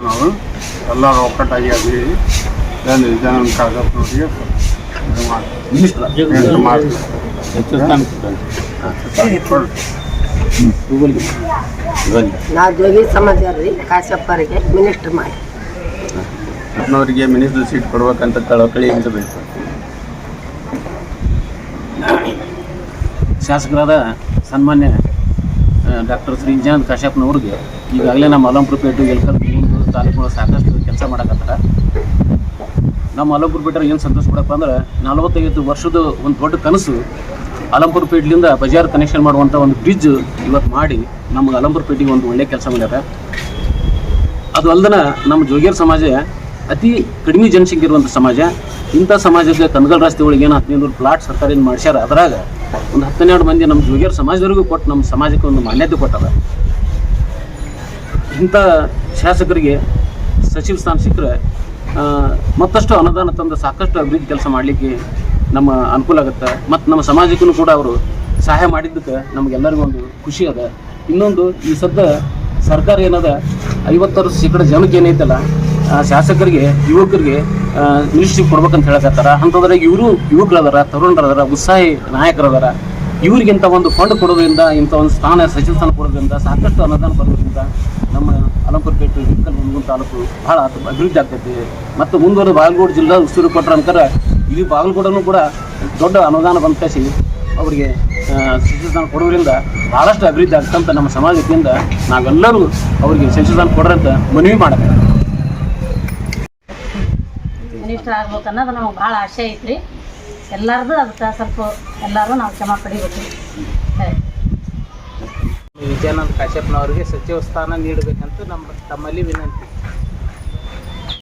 ನಾವು ಎಲ್ಲರೂ ಒಕ್ಕಟ್ಟಾಗಿ ಅದೀವಿ. ಜನ ಕಾಗಪ್ಪನವ್ರಿಗೆ ನಾವು ಜೋಗಿ ಸಮಾಜ ರೀ ಕಾಶಪ್ಪರಿಗೆ ಮಿನಿಸ್ಟರ್ ಮಾಡಿ ಅವರಿಗೆ ಮಿನಿಸ್ಟರ್ ಸೀಟ್ ಕೊಡ್ಬೇಕಂತ ಕಳಕಳಿಯಿಂದ ಬೇಕು. ಶಾಸಕರಾದ ಸನ್ಮಾನ್ಯ ಡಾಕ್ಟರ್ ಶ್ರೀ ವಿಜಯಾನಂದ ಕಾಶ್ಯಪ್ನವ್ರಿಗೆ ಈಗಾಗಲೇ ನಮ್ಮ ಅಲಂಪುರಪೇಟೆ ಎಲ್ಕಲ್ ತಾಲೂಕುಗಳು ಸಾಕಷ್ಟು ಕೆಲಸ ಮಾಡಕತ್ತಾರ. ನಮ್ಮ ಅಲಂಪುರಪೇಟೆ ಏನು ಸಂತೋಷ ಪಡಪ್ಪ ಅಂದ್ರೆ 45 ವರ್ಷದ ಒಂದು ದೊಡ್ಡ ಕನಸು ಅಲಂಪುರಪೇಟೆಯಿಂದ ಬಜಾರ್ ಕನೆಕ್ಷನ್ ಮಾಡುವಂಥ ಒಂದು ಬ್ರಿಡ್ಜ್ ಇವತ್ತು ಮಾಡಿ ನಮಗೆ ಅಲಂಪುರಪೇಟೆಗೆ ಒಂದು ಒಳ್ಳೆಯ ಕೆಲಸ ಮಾಡ್ಯಾರ. ಅದು ಅಲ್ದನ ನಮ್ಮ ಜೋಗಿಯರ್ ಸಮಾಜ ಅತಿ ಕಡಿಮೆ ಜನಸಂಖ್ಯೆ ಇರುವಂಥ ಸಮಾಜ. ಇಂಥ ಸಮಾಜಕ್ಕೆ ಕನಗಲ್ ರಸ್ತೆ ಒಳಗೆ ಏನು 1500 ಪ್ಲಾಟ್ ಸರ್ಕಾರದಿಂದ ಮಾಡ್ಸ್ಯಾರ. ಅದರಾಗ ಒಂದು 12 ಮಂದಿ ನಮ್ಮ ಜೋಗಿಯರ್ ಸಮಾಜದವರೆಗೂ ಕೊಟ್ಟು ನಮ್ಮ ಸಮಾಜಕ್ಕೆ ಒಂದು ಮಾನ್ಯತೆ ಕೊಟ್ಟಾರ. ಇಂಥ ಶಾಸಕರಿಗೆ ಸಚಿವ ಸ್ಥಾನ ಸಿಕ್ಕರೆ ಮತ್ತಷ್ಟು ಅನುದಾನ ತಂದು ಸಾಕಷ್ಟು ಅಭಿವೃದ್ಧಿ ಕೆಲಸ ಮಾಡಲಿಕ್ಕೆ ನಮ್ಮ ಅನುಕೂಲ ಆಗುತ್ತೆ. ಮತ್ತು ನಮ್ಮ ಸಮಾಜಕ್ಕೂ ಕೂಡ ಅವರು ಸಹಾಯ ಮಾಡಿದ್ದಕ್ಕೆ ನಮಗೆಲ್ಲರಿಗೂ ಒಂದು ಖುಷಿ ಅದ. ಇನ್ನೊಂದು ಈ ಸದ್ಯ ಸರ್ಕಾರ ಏನದ 50% ಜನಕ್ಕೆ ಏನೈತಲ್ಲ ಶಾಸಕರಿಗೆ ಯುವಕರಿಗೆ ಮಿನಿಸ್ಟ್ರಿ ಕೊಡ್ಬೇಕಂತ ಹೇಳಕತ್ತಾರ. ಅಂಥದ್ರಾಗ ಇವರು ಯುವಕರದಾರ, ತರುಣರದಾರ, ಉತ್ಸಾಹಿ ನಾಯಕರದಾರ. ಇವ್ರಿಗಿಂತ ಒಂದು ಫಂಡ್ ಕೊಡೋದ್ರಿಂದ, ಇಂಥ ಒಂದು ಸ್ಥಾನ ಸಚಿವ ಸ್ಥಾನ ಕೊಡೋದ್ರಿಂದ, ಸಾಕಷ್ಟು ಅನುದಾನ ಬರೋದ್ರಿಂದ ನಮ್ಮ ಅಲಂಪುರಪೇಟೆ ಹಿಡ್ಕಲ್ ಹುನಗುಂದ ತಾಲೂಕು ಭಾಳ ಅಭಿವೃದ್ಧಿ ಆಗ್ತೈತಿ. ಮತ್ತು ಮುಂದುವರೆದ ಬಾಗಲಕೋಟೆ ಜಿಲ್ಲಾ ಉಸ್ತುವಾರಿ ಕೊಟ್ಟರೆ ಅಂತಾರೆ ಇಲ್ಲಿ ಬಾಗಲಕೋಟೆನೂ ಕೂಡ ದೊಡ್ಡ ಅನುದಾನ ಬಂದ ಕಸಿ ಅವರಿಗೆ ಸಚಿವ ಸ್ಥಾನ ಕೊಡೋದ್ರಿಂದ ಭಾಳಷ್ಟು ಅಭಿವೃದ್ಧಿ ಆಗ್ತಂತ ನಮ್ಮ ಸಮಾಜದಿಂದ ನಾವೆಲ್ಲರೂ ಅವರಿಗೆ ಸಚಿವ ಸ್ಥಾನ ಕೊಡ್ರಿ ಅಂತ ಮನವಿ ಮಾಡಬೇಕು. ಮಿನಿಸ್ಟರ್ ಆಗ್ಬೇಕು ಅನ್ನೋದು ನಮಗೆ ಭಾಳ ಆಸೆ ಐತ್ರಿ. ಎಲ್ಲರದು ಅದಕ್ಕೆ ಸ್ವಲ್ಪ ಎಲ್ಲರೂ ನಾವು ಕ್ಷಮ ಪಡಿಬೇಕು. ವಿಜಯಾನಂದ ಕಾಶ್ಯಪ್ನವರಿಗೆ ಸಚಿವ ಸ್ಥಾನ ನೀಡಬೇಕಂತ ತಮ್ಮಲ್ಲಿ ವಿನಂತಿ.